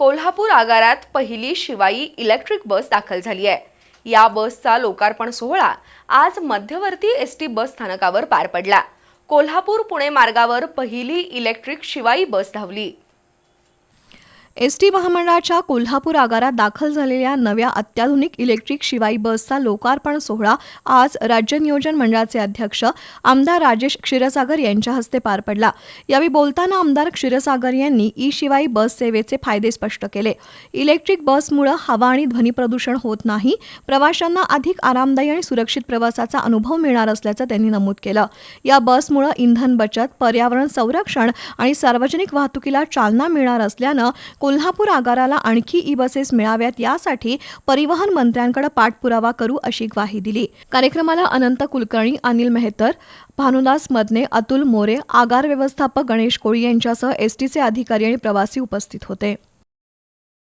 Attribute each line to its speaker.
Speaker 1: कोल्हापूर आगारात पहिली Shivai electric bus दाखल झाली आहे। या बसचा लोकार्पण सोहळा आज मध्यवर्ती एसटी बस स्थानकावर पार पडला। कोल्हापूर पुणे मार्गावर पहिली इलेक्ट्रिक शिवाई बस धावली।
Speaker 2: एसटी महामंडळाच्या कोल्हापूर आगारात दाखल झालेल्या नव्या अत्याधुनिक इलेक्ट्रिक शिवाई बसचा लोकार्पण सोहळा आज राज्य नियोजन मंडळाचे अध्यक्ष आमदार राजेश क्षीरसागर यांच्या हस्ते पार पडला। यावेळी बोलताना आमदार क्षीरसागर यांनी ई शिवाई बस सेवेचे फायदे स्पष्ट केले। इलेक्ट्रिक बसमुळे हवा आणि ध्वनी प्रदूषण होत नाही, प्रवाशांना अधिक आरामदायी आणि सुरक्षित प्रवासाचा अनुभव मिळणार असल्याचं त्यांनी नमूद केलं। या बसमुळे इंधन बचत, पर्यावरण संरक्षण आणि सार्वजनिक वाहतुकीला चालना मिळणार असल्यानं कोल्हापूर आगाराला आणखी ई बसेस मिळाव्यात यासाठी परिवहन मंत्र्यांकडे पाठपुरावा करू अशी ग्वाही दिली। कार्यक्रमाला अनंत कुलकर्णी, अनिल मेहतर, भानुदास मदने, अतुल मोरे, आगार व्यवस्थापक गणेश कोळी यांच्यासह एसटीचे अधिकारी आणि प्रवासी उपस्थित होते।